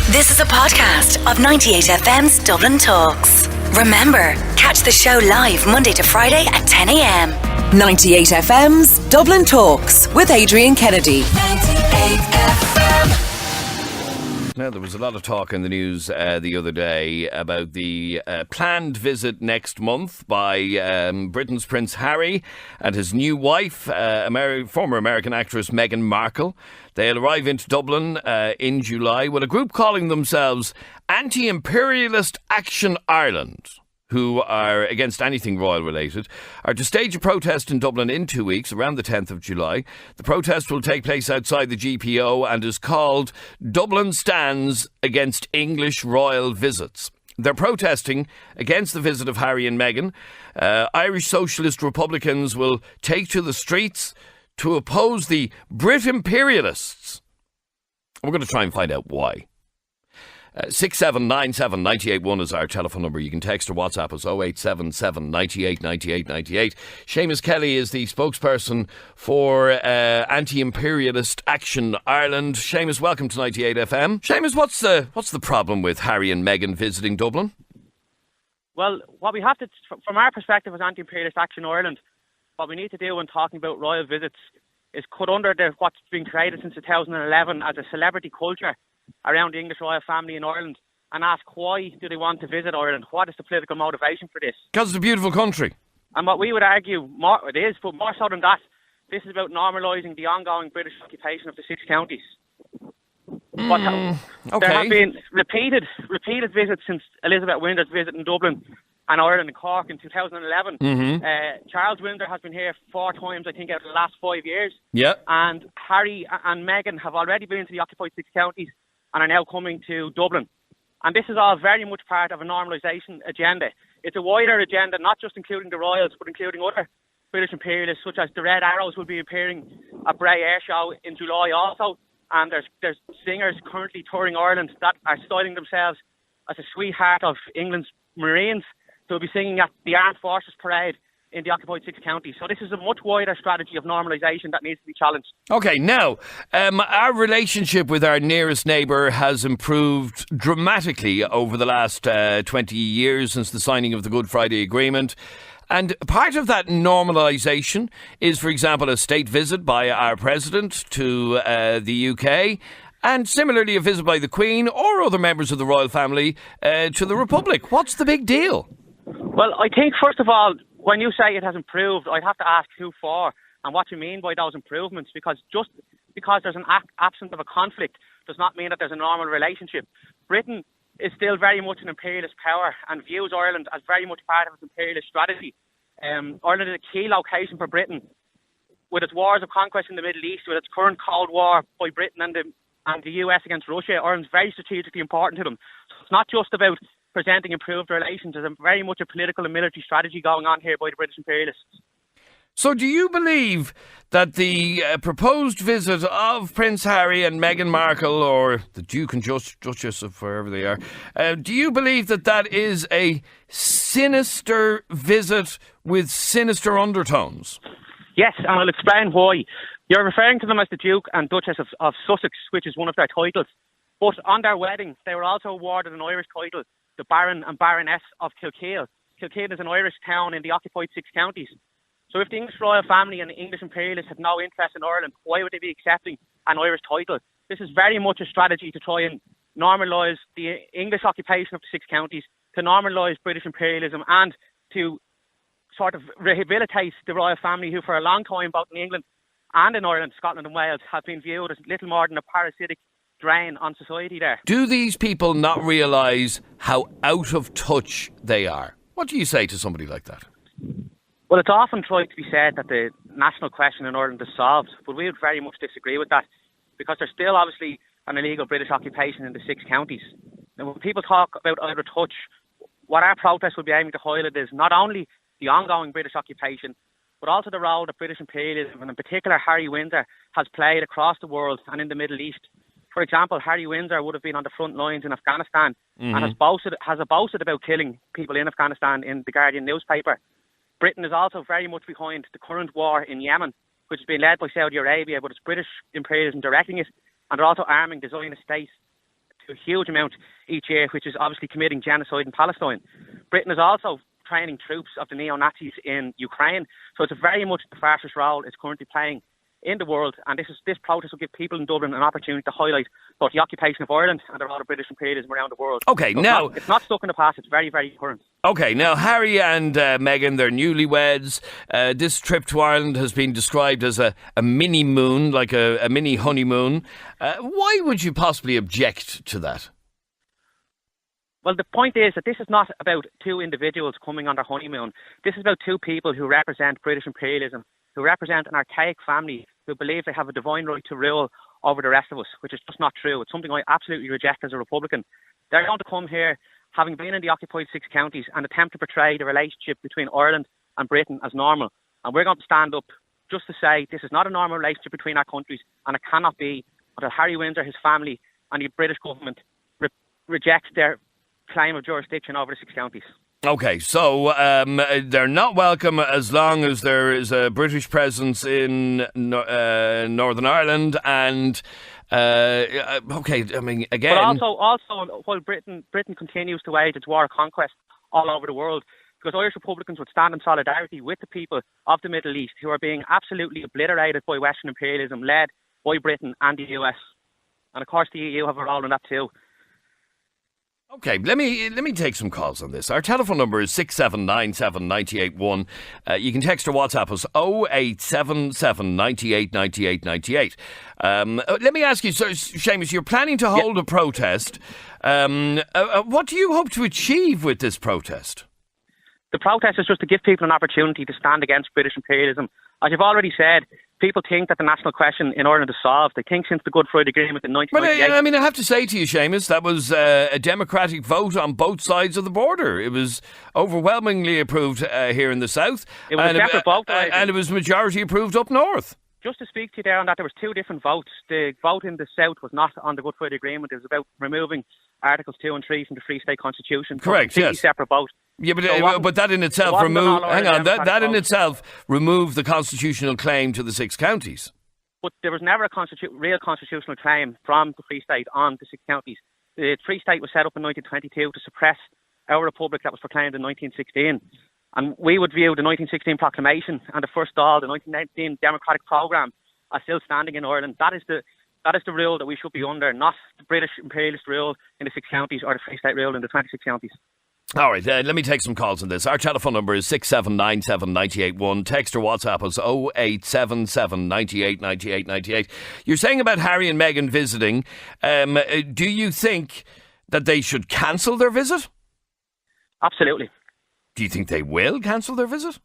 This is a podcast of 98FM's Dublin Talks. Remember, catch the show live Monday to Friday at 10 a.m. 98FM's Dublin Talks with Adrian Kennedy. 98FM. Now, there was a lot of talk in the news the other day about the planned visit next month by Britain's Prince Harry and his new wife, former American actress Meghan Markle. They'll arrive into Dublin in July with a group calling themselves Anti-Imperialist Action Ireland, who are against anything royal related, are to stage a protest in Dublin in 2 weeks, around the 10th of July. The protest will take place outside the GPO and is called Dublin Stands Against English Royal Visits. They're protesting against the visit of Harry and Meghan. Irish Socialist Republicans will take to the streets to oppose the Brit imperialists. We're going to try and find out why. 6797 981 is our telephone number. You can text or WhatsApp us 0877 98 98 98. Seamus Kelly is the spokesperson for Anti-Imperialist Action Ireland. Seamus, welcome to 98FM. Seamus, what's the problem with Harry and Meghan visiting Dublin? Well, what we have to, from our perspective as Anti-Imperialist Action Ireland, what we need to do when talking about royal visits is cut under what's been created since 2011 as a celebrity culture around the English royal family in Ireland and ask why do they want to visit Ireland? What is the political motivation for this? Because it's a beautiful country. And what we would argue, it is, but more so than that, this is about normalising the ongoing British occupation of the six counties. Okay. There have been repeated visits since Elizabeth Windsor's visit in Dublin and Ireland and Cork in 2011. Charles Windsor has been here 4 times, I think, out of the last 5 years. Yeah. And Harry and Meghan have already been to the occupied six counties and are now coming to Dublin. And this is all very much part of a normalisation agenda. It's a wider agenda, not just including the royals, but including other British imperialists, such as the Red Arrows will be appearing at Bray Air Show in July also. And there's singers currently touring Ireland that are styling themselves as a sweetheart of England's Marines. They'll be singing at the Armed Forces Parade in the occupied six counties. So this is a much wider strategy of normalisation that needs to be challenged. OK, now, our relationship with our nearest neighbour has improved dramatically over the last 20 years since the signing of the Good Friday Agreement. And part of that normalisation is, for example, a state visit by our president to the UK, and similarly a visit by the Queen or other members of the royal family to the Republic. What's the big deal? Well, I think, first of all, when you say it has improved, I'd have to ask who for and what you mean by those improvements, because just because there's an absence of a conflict does not mean that there's a normal relationship. Britain is still very much an imperialist power and views Ireland as very much part of its imperialist strategy. Ireland is a key location for Britain. With its wars of conquest in the Middle East, with its current Cold War by Britain and the US against Russia, Ireland's very strategically important to them. So it's not just about presenting improved relations. There's very much a political and military strategy going on here by the British imperialists. So do you believe that the proposed visit of Prince Harry and Meghan Markle, or the Duke and Duchess of wherever they are, do you believe that that is a sinister visit with sinister undertones? Yes, and I'll explain why. You're referring to them as the Duke and Duchess of Sussex, which is one of their titles. But on their wedding, they were also awarded an Irish title, the Baron and Baroness of Kilkeel. Kilkeel is an Irish town in the occupied six counties. So if the English royal family and the English imperialists have no interest in Ireland, why would they be accepting an Irish title? This is very much a strategy to try and normalise the English occupation of the six counties, to normalise British imperialism and to sort of rehabilitate the royal family who for a long time, both in England and in Ireland, Scotland and Wales, have been viewed as little more than a parasitic drain on society there. Do these people not realise how out of touch they are? What do you say to somebody like that? Well, it's often tried to be said that the national question in Ireland is solved, but we would very much disagree with that, because there's still obviously an illegal British occupation in the six counties. And when people talk about out of touch, what our protest would be aiming to highlight is not only the ongoing British occupation, but also the role that British imperialism, and in particular Harry Windsor, has played across the world and in the Middle East. For example, Harry Windsor would have been on the front lines in Afghanistan and has boasted about killing people in Afghanistan in the Guardian newspaper. Britain is also very much behind the current war in Yemen, which has been led by Saudi Arabia, but it's British imperialism directing it, and they're also arming the Zionist state a huge amount each year, which is obviously committing genocide in Palestine. Britain is also training troops of the neo-Nazis in Ukraine. So it's a very much the fascist role it's currently playing in the world, and this protest will give people in Dublin an opportunity to highlight both the occupation of Ireland and the role of British imperialism around the world. Okay, so now... It's not stuck in the past, it's very, very current. Okay, now Harry and Meghan, they're newlyweds. This trip to Ireland has been described as a mini-moon, like a mini honeymoon. Why would you possibly object to that? Well, the point is that this is not about two individuals coming on their honeymoon. This is about two people who represent British imperialism, who represent an archaic family who believe they have a divine right to rule over the rest of us, which is just not true. It's something I absolutely reject as a Republican. They're going to come here, having been in the occupied 6 counties, and attempt to portray the relationship between Ireland and Britain as normal. And we're going to stand up just to say this is not a normal relationship between our countries, and it cannot be until Harry Windsor, his family, and the British government rejects their claim of jurisdiction over the 6 counties. Okay, so they're not welcome as long as there is a British presence in Northern Ireland, and okay, I mean, again... But also while Britain continues to wage its war of conquest all over the world, because Irish Republicans would stand in solidarity with the people of the Middle East who are being absolutely obliterated by Western imperialism led by Britain and the US. And of course the EU have a role in that too. Okay, let me take some calls on this. Our telephone number is 6797 981. You can text or WhatsApp us 0877 98 98 98. Let me ask you, so Seamus, you're planning to hold a protest. What do you hope to achieve with this protest? The protest is just to give people an opportunity to stand against British imperialism. As you've already said, people think that the national question in Ireland is solved. They think since the Good Friday Agreement in 1998... But I mean, I have to say to you, Seamus, that was a democratic vote on both sides of the border. It was overwhelmingly approved here in the south. It was a separate vote. And it was majority approved up north. Just to speak to you there on that, there was 2 different votes. The vote in the south was not on the Good Friday Agreement. It was about removing Articles 2 and 3 from the Free State Constitution. Correct, yes. Separate vote. Yeah, but that in itself removed... Hang on, that in itself removed the constitutional claim to the 6 counties. But there was never a real constitutional claim from the Free State on the 6 counties. The Free State was set up in 1922 to suppress our republic that was proclaimed in 1916. And we would view the 1916 proclamation and the first Dáil, the 1919 democratic programme, as still standing in Ireland. That is the rule that we should be under, not the British imperialist rule in the 6 counties or the Free State rule in the 26 counties. All right, let me take some calls on this. Our telephone number is 6797 981. Text or WhatsApp us 0877 98 98 98. You're saying about Harry and Meghan visiting. Do you think that they should cancel their visit? Absolutely. Do you think they will cancel their visit?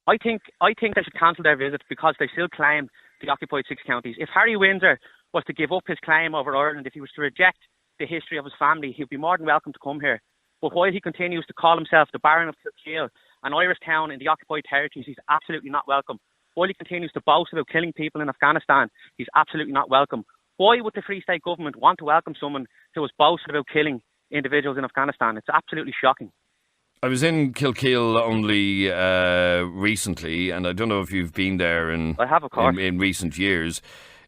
I think they should cancel their visit because they still claim the occupied 6 counties. If Harry Windsor was to give up his claim over Ireland, if he was to reject the history of his family, he'd be more than welcome to come here. But while he continues to call himself the Baron of Kilkeel, an Irish town in the occupied territories, he's absolutely not welcome. While he continues to boast about killing people in Afghanistan, he's absolutely not welcome. Why would the Free State government want to welcome someone who has boasted about killing individuals in Afghanistan? It's absolutely shocking. I was in Kilkeel only recently, and I don't know if you've been there I have, of course. in recent years.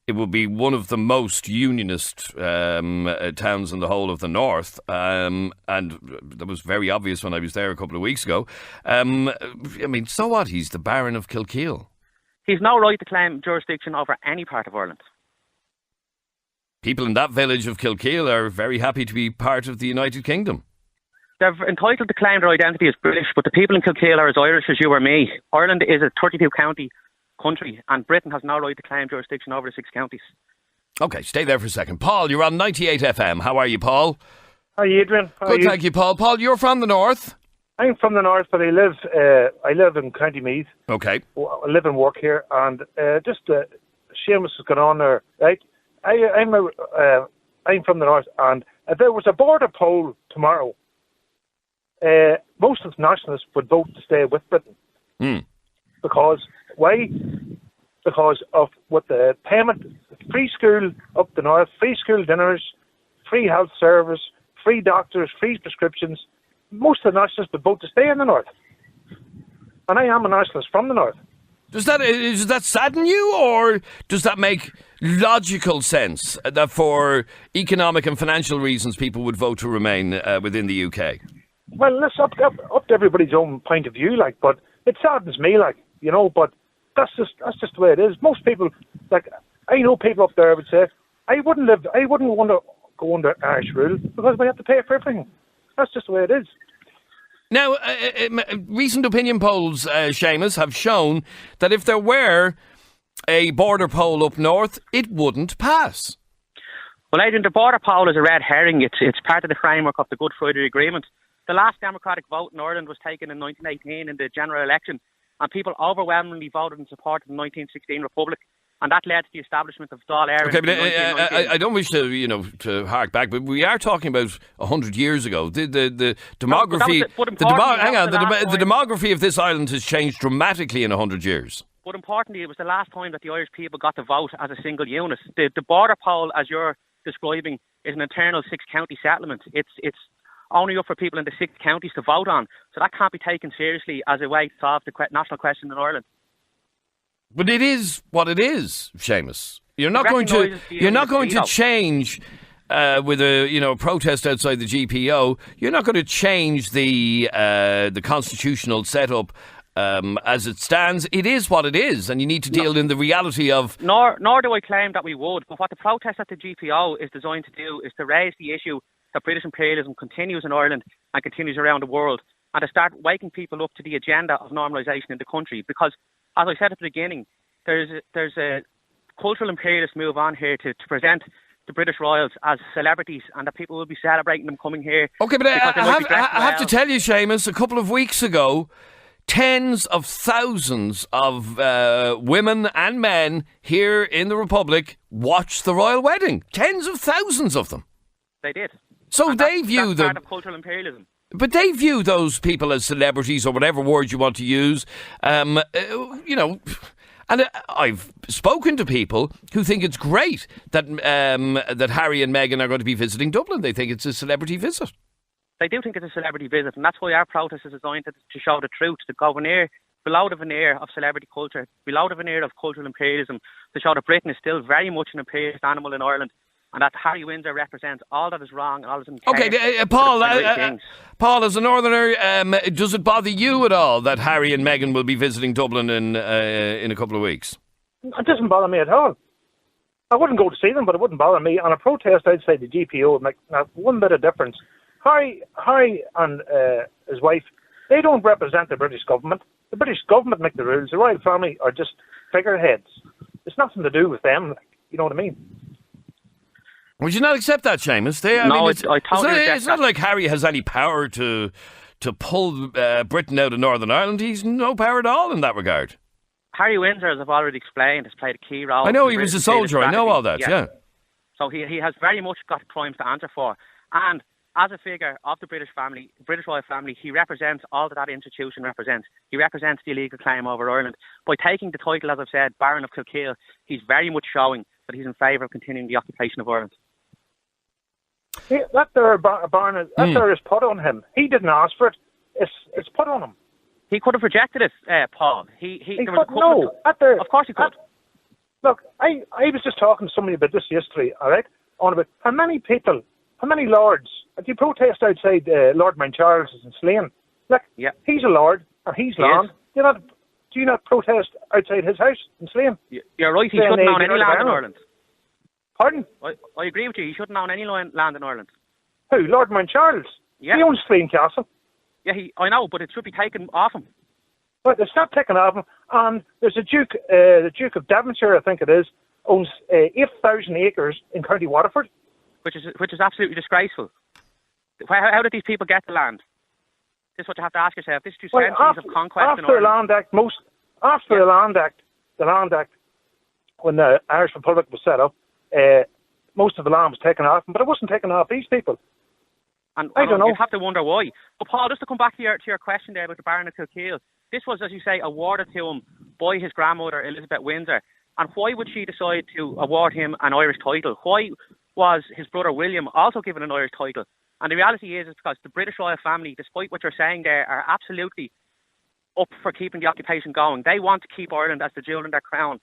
It will be one of the most unionist towns in the whole of the north, and that was very obvious when I was there a couple of weeks ago. I mean, so what? He's the Baron of Kilkeel. He's no right to claim jurisdiction over any part of Ireland. People in that village of Kilkeel are very happy to be part of the United Kingdom. They're entitled to claim their identity as British, but the people in Kilkeel are as Irish as you or me. Ireland is a 32-county country, and Britain has no right to claim jurisdiction over the 6 counties. OK, stay there for a second. Paul, you're on 98FM. How are you, Paul? How are you, Adrian? Good, thank you, Paul. Paul, you're from the north? I'm from the north, but I live in County Meath. OK. I live and work here, and Seamus has gone on there, right? I'm from the north, and if there was a border poll tomorrow, most of the nationalists would vote to stay with Britain. Because why? Because of what the payment, free school up the north, free school dinners, free health service, free doctors, free prescriptions. Most of the nationalists would vote to stay in the north. And I am a nationalist from the north. Does that sadden you, or does that make logical sense that for economic and financial reasons people would vote to remain within the UK? Well, that's up to everybody's own point of view, like, but it saddens me, like, you know, but that's just the way it is. Most people, like, I know people up there would say, I wouldn't want to go under Irish rule because we have to pay for everything. That's just the way it is. Now, recent opinion polls, Seamus, have shown that if there were a border poll up north, it wouldn't pass. Well, Adrian, the border poll is a red herring. It's part of the framework of the Good Friday Agreement. The last democratic vote in Ireland was taken in 1918 in the general election, and people overwhelmingly voted in support of the 1916 Republic, and that led to the establishment of Dáil Éireann. Okay, but I don't wish to hark back, but we are talking about 100 years ago. The demography, the demography of this island has changed dramatically in 100 years. But importantly, it was the last time that the Irish people got to vote as a single unit. The border poll, as you're describing, is an internal six-county settlement. It's only up for people in the 6 counties to vote on. So that can't be taken seriously as a way to solve the national question in Ireland. But it is what it is, Seamus. You're not going to change with a protest outside the GPO. You're not going to change the constitutional setup as it stands. It is what it is, and you need to deal in the reality of. Nor do I claim that we would. But what the protest at the GPO is designed to do is to raise the issue that British imperialism continues in Ireland and continues around the world, and to start waking people up to the agenda of normalisation in the country. Because, as I said at the beginning, there's a cultural imperialist move on here to present the British royals as celebrities, and that people will be celebrating them coming here. Okay, but I have to tell you, Seamus, a couple of weeks ago, tens of thousands of women and men here in the Republic watched the royal wedding. Tens of thousands of them. They did. So and they view that's them. Part of cultural imperialism. But they view those people as celebrities, or whatever word you want to use. And I've spoken to people who think it's great that that Harry and Meghan are going to be visiting Dublin. They think it's a celebrity visit. They do think it's a celebrity visit, and that's why our protest is designed to show the truth, to go below the veneer of celebrity culture, below the veneer of cultural imperialism, to show that Britain is still very much an imperialist animal in Ireland, and that Harry Windsor represents all that is wrong and all that is impaired. Okay, Paul, as a northerner, does it bother you at all that Harry and Meghan will be visiting Dublin in a couple of weeks? It doesn't bother me at all. I wouldn't go to see them, but it wouldn't bother me. On a protest outside the GPO would make not one bit of difference. Harry and his wife, they don't represent the British government. The British government make the rules. The royal family are just figureheads. It's nothing to do with them. You know what I mean? Would you not accept that, Seamus? I totally reject it's not like Harry has any power to pull Britain out of Northern Ireland. He's no power at all in that regard. Harry Windsor, as I've already explained, has played a key role. I know he was a soldier. I know all that, yeah. So he has very much got crimes to answer for. And as a figure of the British royal family, he represents all that institution represents. He represents the illegal claim over Ireland. By taking the title, as I've said, Baron of Kilkeel, he's very much showing that he's in favour of continuing the occupation of Ireland. That there is put on him. He didn't ask for it. It's put on him. He could have rejected it, Paul. Of course he could. Look, I was just talking to somebody about this yesterday, all right? On about how many lords, do you protest outside Lord Mount Charles in Slane? Look, he's a lord, and he's land. Do you not protest outside his house in Slane? You're right, he shouldn't own any land in Ireland. Pardon? I agree with you, he shouldn't own any land in Ireland. Who, Lord Mount Charles? Yeah. He owns Slane Castle. Yeah, I know, but it should be taken off him. But it's not taken off him, and there's a Duke, the Duke of Devonshire, I think it is, owns 8,000 acres in County Waterford. Which is absolutely disgraceful. How did these people get the land? This is what you have to ask yourself. This is two centuries of conquest in Ireland. After the Land Act, when the Irish Republic was set up, most of the land was taken off them, but it wasn't taken off these people. And I don't know. You have to wonder why. But Paul, just to come back to your question there about the Baron of Kilkeel, this was, as you say, awarded to him by his grandmother, Elizabeth Windsor. And why would she decide to award him an Irish title? Why was his brother William also given an Irish title? And the reality is because the British royal family, despite what you're saying there, are absolutely up for keeping the occupation going. They want to keep Ireland as the jewel in their crown.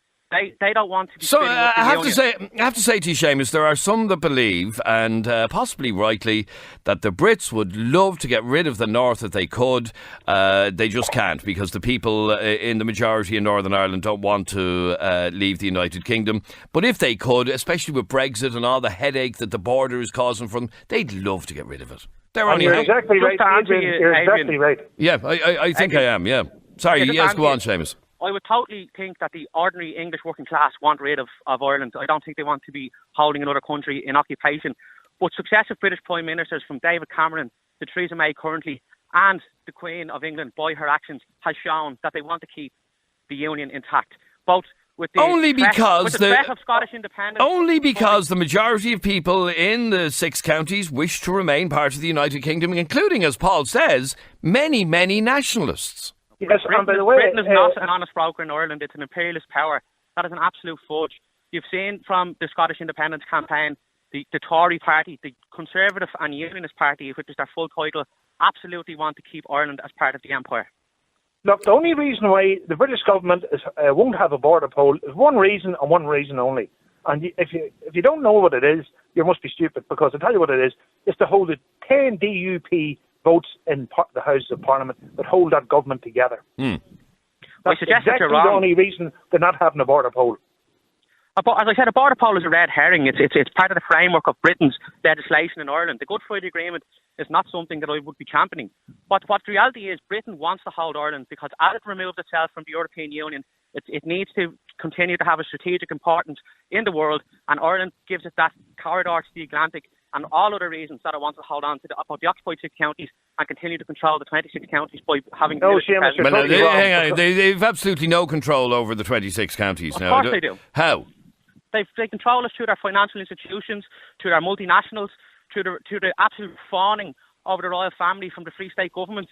They don't want to be So splitting up the I union. have to say to you, Seamus, there are some that believe, and possibly rightly, that the Brits would love to get rid of the North if they could. They just can't, because the people in the majority in Northern Ireland don't want to leave the United Kingdom. But if they could, especially with Brexit and all the headache that the border is causing for them, they'd love to get rid of it. You're exactly right, Adrian. You're exactly right. Yeah, I think I am, yeah. Sorry, yes, go on, Seamus. I would totally think that the ordinary English working class want rid of Ireland. I don't think they want to be holding another country in occupation. But successive British Prime Ministers, from David Cameron to Theresa May currently, and the Queen of England, by her actions, has shown that they want to keep the Union intact. Both with the threat of Scottish independence. Only because the majority of people in the 6 counties wish to remain part of the United Kingdom, including, as Paul says, many, many nationalists. Yes, and by the way, Britain is not an honest broker in Ireland. It's an imperialist power. That is an absolute fudge. You've seen from the Scottish independence campaign, the Tory party, the Conservative and Unionist party, which is their full title, absolutely want to keep Ireland as part of the empire. Look, the only reason why the British government won't have a border poll is one reason and one reason only. And if you don't know what it is, you must be stupid, because I'll tell you what it is. It's to hold the 10 DUP votes in the Houses of Parliament that hold that government together. That's exactly the only reason they're not having a border poll. As I said, a border poll is a red herring. It's part of the framework of Britain's legislation in Ireland. The Good Friday Agreement is not something that I would be championing. What the reality is, Britain wants to hold Ireland because as it removes itself from the European Union, it needs to continue to have a strategic importance in the world, and Ireland gives it that corridor to the Atlantic and all other reasons that it wants to hold on to the occupied 6 counties and continue to control the 26 counties by having... They've absolutely no control over the 26 counties now. Of course they do. How? They control us through their financial institutions, through their multinationals, through the absolute fawning over the royal family from the Free State government.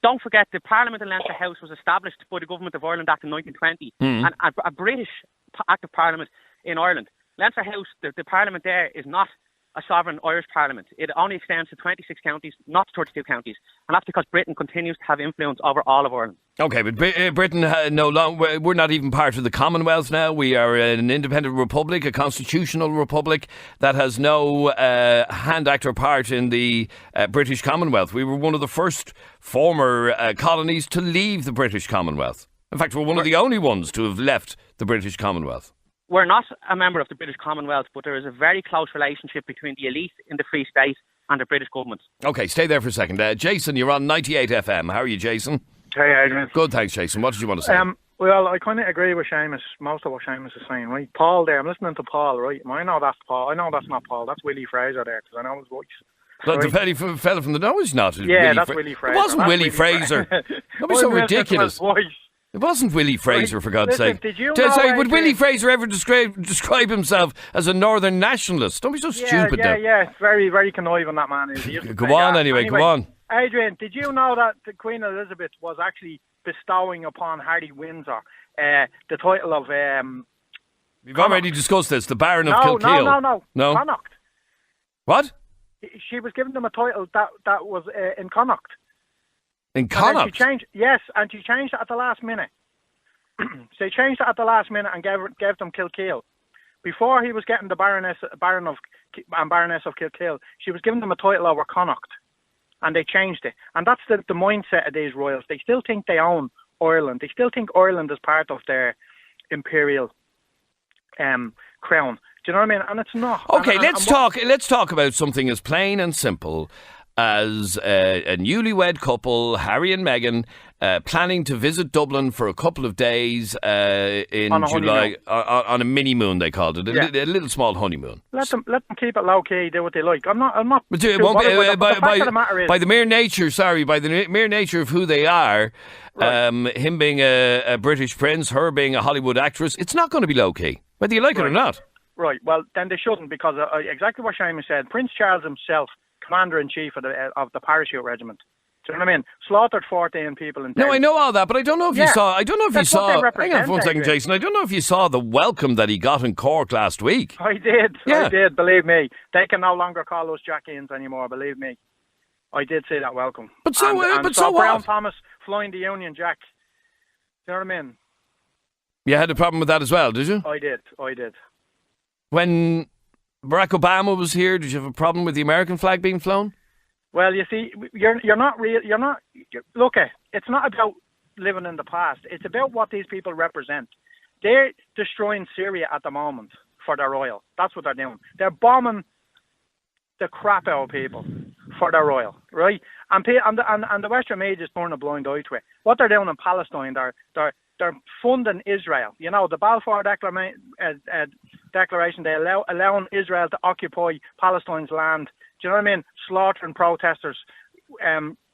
Don't forget, the Parliament in Leinster House was established by the Government of Ireland Act in 1920, and a British Act of Parliament in Ireland. Leinster House, the Parliament there, is not a sovereign Irish Parliament. It only extends to 26 counties, not 32 counties, and that's because Britain continues to have influence over all of Ireland. Okay, but Britain we're not even part of the Commonwealth now. We are an independent republic, a constitutional republic that has no hand, act or part in the British Commonwealth. We were one of the first former colonies to leave the British Commonwealth. In fact, we're one of the only ones to have left the British Commonwealth. We're not a member of the British Commonwealth, but there is a very close relationship between the elite in the Free State and the British government. Okay, stay there for a second. Jason, you're on 98FM. How are you, Jason? Hey, Adrian. Good, thanks, Jason. What did you want to say? Well, I kind of agree with Seamus, most of what Seamus is saying, right? Paul there, I'm listening to Paul, right? I know that's Paul. I know that's not Paul. That's Willie Fraser there, because I know his voice. Right? The fella from the nose, not. Yeah, that's Willie Fraser. It wasn't Willie Fraser. Don't be so ridiculous. It wasn't Willie Fraser, for God's sake. Did you know, would Willie Fraser ever describe himself as a northern nationalist? Don't be so stupid now. Yeah. Very, very conniving, that man is. Go on, anyway, go on. Adrian, did you know that the Queen Elizabeth was actually bestowing upon Harry Windsor the title of... We've already discussed this, the Baron of Kilkeel. No. Connacht. What? She was giving them a title that was in Connacht. In Connacht? And she changed it at the last minute. She changed it at the last minute and gave them Kilkeel. Before he was getting the Baron of Kilkeel, she was giving them a title over Connacht. And they changed it. And that's the mindset of these royals. They still think they own Ireland. They still think Ireland is part of their imperial crown. Do you know what I mean? And it's not. Okay, let's talk about something as plain and simple as a newlywed couple, Harry and Meghan, planning to visit Dublin for a couple of days in July on a mini moon, they called it, a little small honeymoon. Let them keep it low key, do what they like. I'm not. But it won't be, by the mere nature of who they are, right. Him being a British prince, her being a Hollywood actress, it's not going to be low key, whether you like it or not. Right. Well, then they shouldn't, because exactly what Seamus said. Prince Charles himself, Commander-in-Chief of the Parachute Regiment. Do you know what I mean? Slaughtered 14 people in town. No, I know all that, but I don't know if you saw. I don't know if you saw. Hang on for 1 second, Jason. I don't know if you saw the welcome that he got in Cork last week. I did. Yeah. I did. Believe me, they can no longer call us Jack-ins anymore. Believe me, I did see that welcome. But so, so what? Brown Thomas flying the Union Jack. Do you know what I mean? You had a problem with that as well, did you? I did. When Barack Obama was here, did you have a problem with the American flag being flown? Well, you see, you're not real. Look, it's not about living in the past. It's about what these people represent. They're destroying Syria at the moment for their oil. That's what they're doing. They're bombing the crap out of people for their oil, right? And the Western media is turning a blind eye to it. What they're doing in Palestine, they're funding Israel. You know, the Balfour Declaration, they allowing Israel to occupy Palestine's land. Do you know what I mean? Slaughtering protesters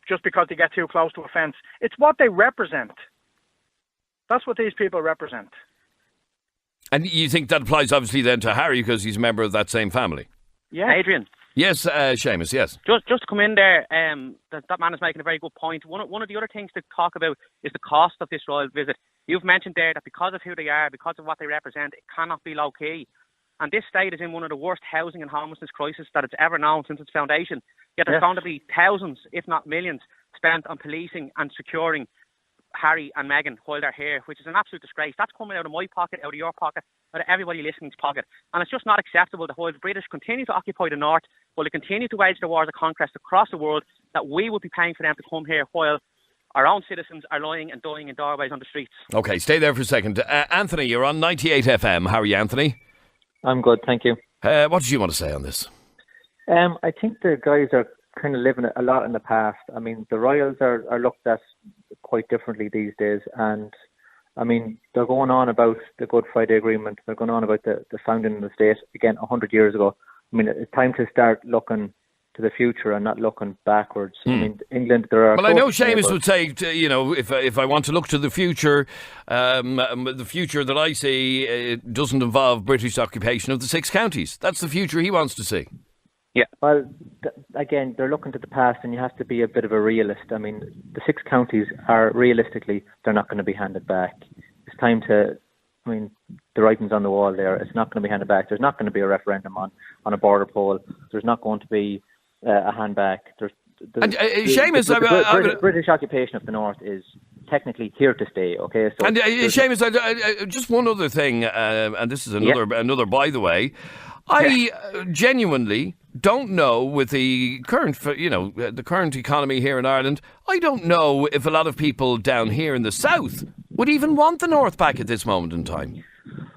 just because they get too close to a fence. It's what they represent. That's what these people represent. And you think that applies obviously then to Harry because he's a member of that same family? Yeah. Adrian. Yes, Seamus, yes. Just to come in there, that man is making a very good point. One of the other things to talk about is the cost of this royal visit. You've mentioned there that because of who they are, because of what they represent, it cannot be low-key. And this state is in one of the worst housing and homelessness crises that it's ever known since its foundation. Yet there's going to be thousands, if not millions, spent on policing and securing Harry and Meghan while they're here, which is an absolute disgrace. That's coming out of my pocket, out of your pocket, out of everybody listening's pocket. And it's just not acceptable that while the British continue to occupy the north, while they continue to wage the wars of conquest across the world, that we would be paying for them to come here while our own citizens are lying and dying in doorways on the streets. OK, stay there for a second. Anthony, you're on 98FM. How are you, Anthony? I'm good, thank you. What did you want to say on this? I think the guys are kind of living a lot in the past. I mean, the royals are looked at quite differently these days, and I mean, they're going on about the Good Friday Agreement. They're going on about the founding of the state again 100 years ago. I mean, it's time to start looking to the future and not looking backwards. I mean, England, there are... Well, I know Seamus would say, if I want to look to the future, the future that I see doesn't involve British occupation of the 6 counties. That's the future he wants to see. Yeah. Well, again, they're looking to the past, and you have to be a bit of a realist. I mean, the 6 counties are, realistically, they're not going to be handed back. It's time to... I mean, the writing's on the wall there. It's not going to be handed back. There's not going to be a referendum on a border poll. There's not going to be a hand back. Seamus, the British occupation of the north is technically here to stay. Okay, so and Seamus, just one other thing, and this is another by the way. I genuinely don't know with the current, the current economy here in Ireland. I don't know if a lot of people down here in the south would even want the north back at this moment in time.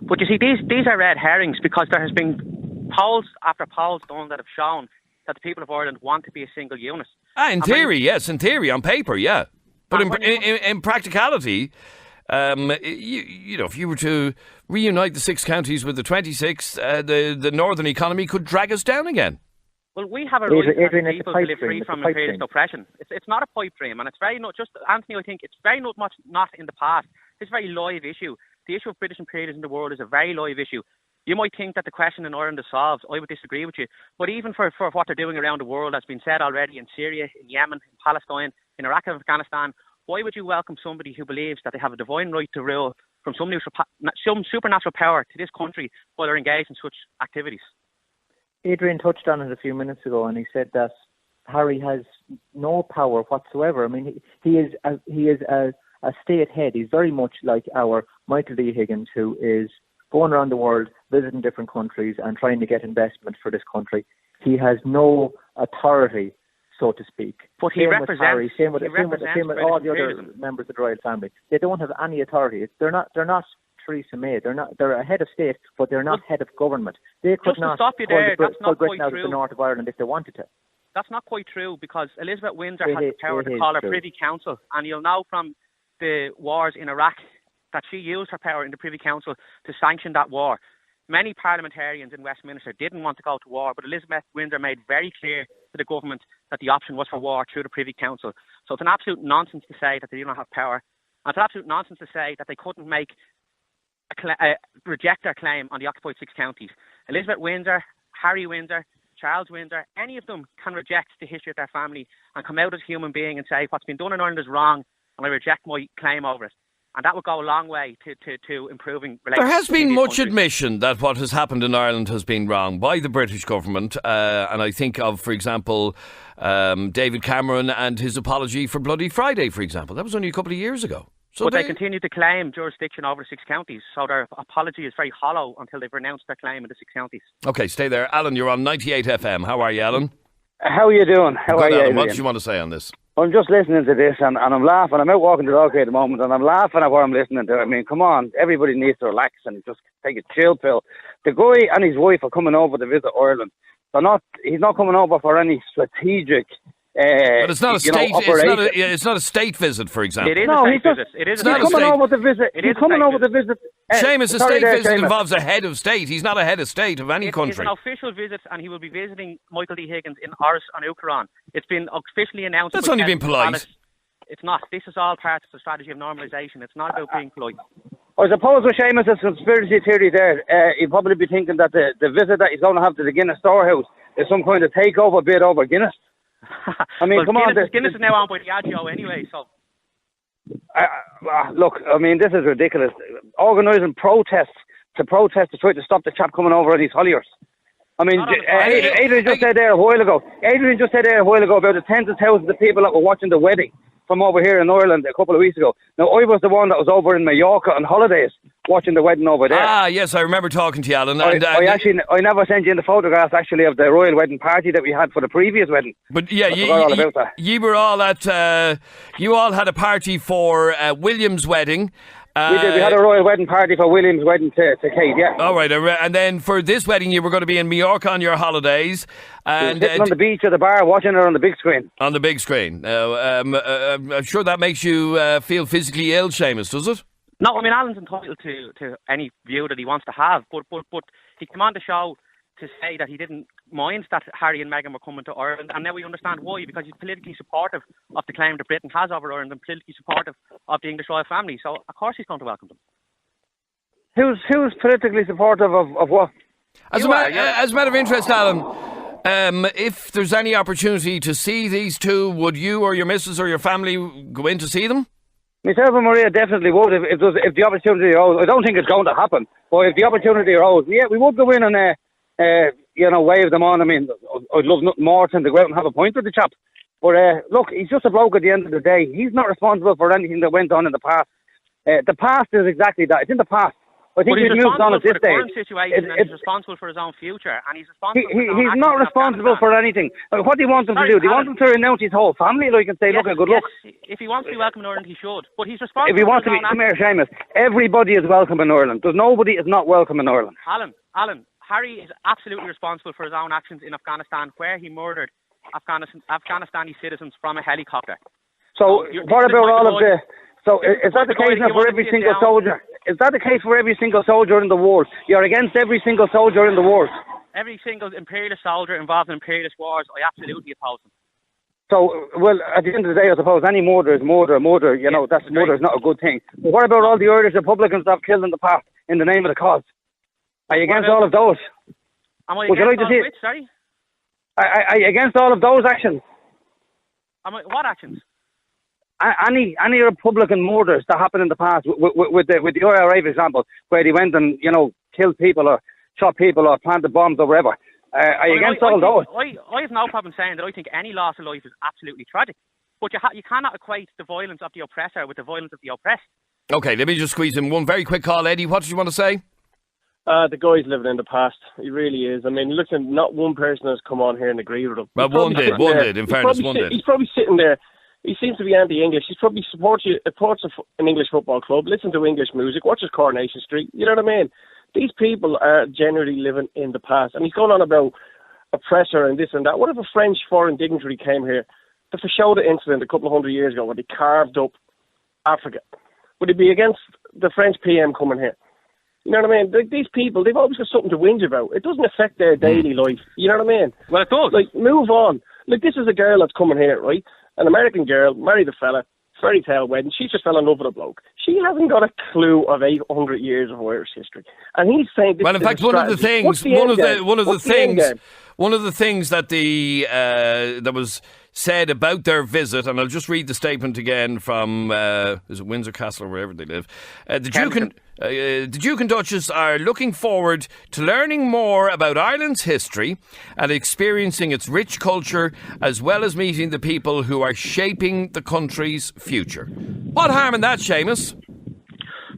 But you see, these are red herrings because there has been polls after polls done that have shown that the people of Ireland want to be a single unit. In theory, yes. In theory, on paper, yeah. But in practicality, if you were to reunite the 6 counties with the 26, the northern economy could drag us down again. Well, we have a right as people to live free from imperialist oppression. It's not a pipe dream, and it's very not just Anthony. I think it's very much not in the past. It's a very live issue. The issue of British imperialism in the world is a very live issue. You might think that the question in Ireland is solved. I would disagree with you. But even for what they're doing around the world, as been said already in Syria, in Yemen, in Palestine, in Iraq and Afghanistan, why would you welcome somebody who believes that they have a divine right to rule from some supernatural power to this country while they're engaged in such activities? Adrian touched on it a few minutes ago, and he said that Harry has no power whatsoever. I mean, he is a state head. He's very much like our Michael D. Higgins, who is going around the world, visiting different countries and trying to get investment for this country. He has no authority, so to speak. But he represents Harry, same with all the other members of the royal family. They don't have any authority. They're not Theresa May. They're a head of state, but they're not head of government. They could not stop you there. That's not Britain quite out true. of the north of Ireland if they wanted to. That's not quite true because Elizabeth Windsor has the power to call her Privy Council, and you'll know from the wars in Iraq that she used her power in the Privy Council to sanction that war. Many parliamentarians in Westminster didn't want to go to war, but Elizabeth Windsor made very clear to the government that the option was for war through the Privy Council. So it's an absolute nonsense to say that they do not have power. And it's an absolute nonsense to say that they couldn't reject their claim on the occupied 6 counties. Elizabeth Windsor, Harry Windsor, Charles Windsor, any of them can reject the history of their family and come out as a human being and say what's been done in Ireland is wrong and I reject my claim over it. And that would go a long way to improving relations. There has been much admission that what has happened in Ireland has been wrong by the British government. And I think of, for example, David Cameron and his apology for Bloody Friday, for example. That was only a couple of years ago. But they continue to claim jurisdiction over the 6 counties, so their apology is very hollow until they've renounced their claim in the 6 counties. Okay, stay there. Alan, you're on 98FM. How are you, Alan? How are you doing? How are you, Alan, what do you want to say on this? I'm just listening to this and I'm laughing. I'm out walking the dog here at the moment and I'm laughing at what I'm listening to. I mean, come on, everybody needs to relax and just take a chill pill. The guy and his wife are coming over to visit Ireland. He's not coming over for any strategic but it's not a state. It's not a state visit, for example. It is a state visit. It is. He's coming over to visit. He's coming over to visit. Seamus, a state visit involves a head of state. He's not a head of state of any country. It's an official visit, and he will be visiting Michael D. Higgins in Ars and Uachtaráin. It's been officially announced. That's only been polite. It's not. This is all part of the strategy of normalisation. It's not about being polite. I suppose with Seamus' conspiracy theory there, he'd probably be thinking that the visit that he's going to have to the Guinness storehouse is some kind of takeover bid over Guinness. I mean, come on. Guinness is now owned by Diageo anyway, so. Look, I mean, this is ridiculous. Organising protests to try to stop the chap coming over on these holiers. I mean, Adrian just said there a while ago about the tens of thousands of people that were watching the wedding from over here in Ireland a couple of weeks ago. Now, I was the one that was over in Mallorca on holidays watching the wedding over there. Ah, yes, I remember talking to you, Alan. I never sent you in the photographs, actually, of the royal wedding party that we had for the previous wedding. But yeah, you were all at, you all had a party for William's wedding. We did. We had a royal wedding party for William's wedding to Kate, yeah. All right, and then for this wedding, you were going to be in Mallorca on your holidays. And sitting on the beach at the bar, watching it on the big screen. On the big screen. I'm sure that makes you feel physically ill, Seamus, does it? No, I mean, Alan's entitled to any view that he wants to have, but he came on the show to say that he didn't mind that Harry and Meghan were coming to Ireland, and now we understand why, because he's politically supportive of the claim that Britain has over Ireland and politically supportive of the English royal family, so of course he's going to welcome them. Who's politically supportive of what? As a matter of interest, Alan, if there's any opportunity to see these two, would you or your missus or your family go in to see them? Myself and Maria definitely would if the opportunity arose. I don't think it's going to happen, but if the opportunity arose, yeah, we would go in and wave them on. I mean, I'd love nothing more than to go out and have a pint with the chap. But look, he's just a bloke at the end of the day. He's not responsible for anything that went on in the past. The past is exactly that. It's in the past. I think he's moved on at this stage. He's responsible for his own future, and he's responsible. He's not responsible for anything. What do you want him to do? Do you want him to renounce his whole family, like, and say, "Look, good luck"? If he wants to be welcome in Ireland, he should. But he's responsible. If he wants to be, come here, Seamus. Everybody is welcome in Ireland. There's nobody is not welcome in Ireland. Alan, Harry is absolutely responsible for his own actions in Afghanistan, where he murdered Afghanistani citizens from a helicopter. So what about all of the? So is that the case now for every single soldier? Is that the case for every single soldier in the war? You're against every single soldier in the wars? Every single imperialist soldier involved in imperialist wars, I absolutely oppose them. So, well, at the end of the day, I suppose any murder is murder. Murder is not a good thing. But what about all the Irish Republicans that have killed in the past in the name of the cause? Are you against all of those? Am I against all of which, sorry? Are you against all of those actions? What actions? Any Republican murders that happened in the past with the IRA, for example, where they went and killed people or shot people or planted bombs or whatever. Are you against all those? I have no problem saying that I think any loss of life is absolutely tragic, but you cannot equate the violence of the oppressor with the violence of the oppressed. Okay, let me just squeeze in one very quick call, Eddie. What did you want to say? The guy's living in the past. He really is. I mean, listen, not one person has come on here and agreed with him. Well, one did. In fairness, one did. He's probably sitting there. He seems to be anti-English. He's probably supports an English football club, listen to English music, watches Coronation Street. You know what I mean? These people are generally living in the past. And he's going on about oppressor and this and that. What if a French foreign dignitary came here? The Fashoda incident a couple of 100 years ago where they carved up Africa. Would he be against the French PM coming here? You know what I mean? These people, they've always got something to whinge about. It doesn't affect their daily life. You know what I mean? Well, it does. Like, move on. Like, this is a girl that's coming here, right? An American girl, married a fella, fairy tale wedding. She just fell in love with a bloke. She hasn't got a clue of 800 years of Irish history. And he's saying this. Well, in fact, one of the things that that was said about their visit, and I'll just read the statement again from is it Windsor Castle or wherever they live. The Duke and Duchess are looking forward to learning more about Ireland's history and experiencing its rich culture, as well as meeting the people who are shaping the country's future. What harm in that, Seamus?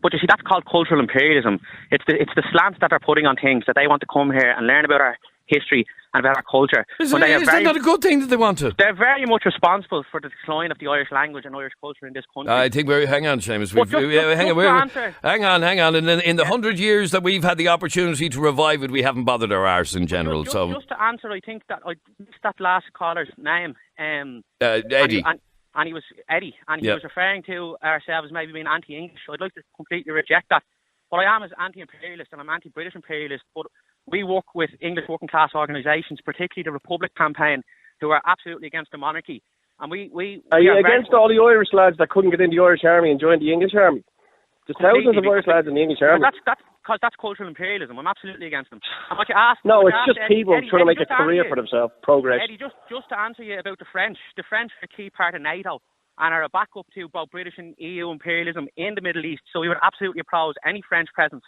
But you see, that's called cultural imperialism. It's the slants that they're putting on things, that they want to come here and learn about our history and about our culture. Is that not a good thing that they want to? They're very much responsible for the decline of the Irish language and Irish culture in this country. I think hang on, Seamus. Hang on. And in the 100 years that we've had the opportunity to revive it, we haven't bothered our arse in general. Just to answer, I think that I missed that last caller's name. Eddie. And he was Eddie, and he was referring to ourselves as maybe being anti-English. I'd like to completely reject that. What I am is anti-imperialist, and I'm anti-British imperialist, but we work with English working class organisations, particularly the Republic campaign, who are absolutely against the monarchy. And are you against all the Irish lads that couldn't get in the Irish army and join the English army? There's thousands of Irish lads in the English army. That's cultural imperialism. I'm absolutely against them. And what you asked, it's just people trying to make a career for themselves. Progress. Eddie, just to answer you about the French are a key part of NATO and are a backup to both British and EU imperialism in the Middle East. So we would absolutely oppose any French presence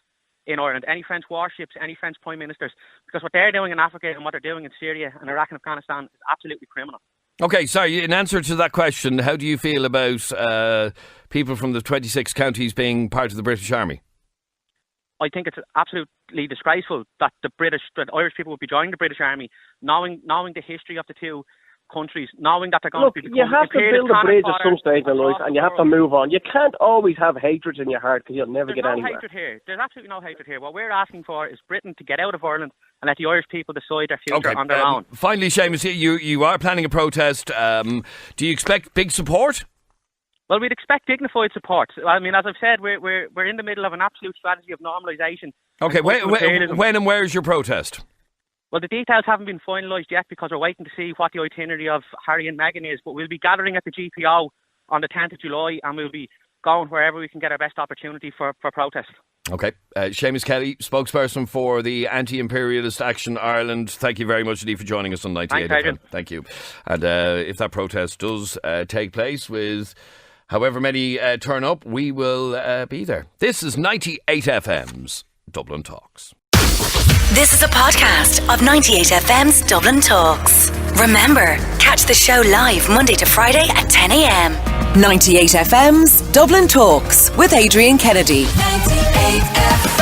in Ireland, any French warships, any French prime ministers, because what they're doing in Africa and what they're doing in Syria and Iraq and Afghanistan is absolutely criminal. Okay, sorry, in answer to that question, how do you feel about people from the 26 counties being part of the British Army? I think it's absolutely disgraceful that that Irish people would be joining the British Army, knowing the history of the two countries, knowing that they're going to be you have to build a bridge at some stage in life, and you have to move on. You can't always have hatred in your heart, because you'll never get anywhere. There's absolutely no hatred here. What we're asking for is Britain to get out of Ireland and let the Irish people decide their future on their own. Finally, Seamus, you are planning a protest. Do you expect big support? Well, we'd expect dignified support. I mean, as I've said, we're in the middle of an absolute strategy of normalisation. Okay, when and where is your protest? Well, the details haven't been finalised yet because we're waiting to see what the itinerary of Harry and Meghan is. But we'll be gathering at the GPO on the 10th of July, and we'll be going wherever we can get our best opportunity for protest. Okay. Seamus Kelly, spokesperson for the Anti-Imperialist Action Ireland. Thank you very much indeed for joining us on 98FM. Thank you. And if that protest does take place with however many turn up, we will be there. This is 98FM's Dublin Talks. This is a podcast of 98FM's Dublin Talks. Remember, catch the show live Monday to Friday at 10 a.m. 98FM's Dublin Talks with Adrian Kennedy. 98FM.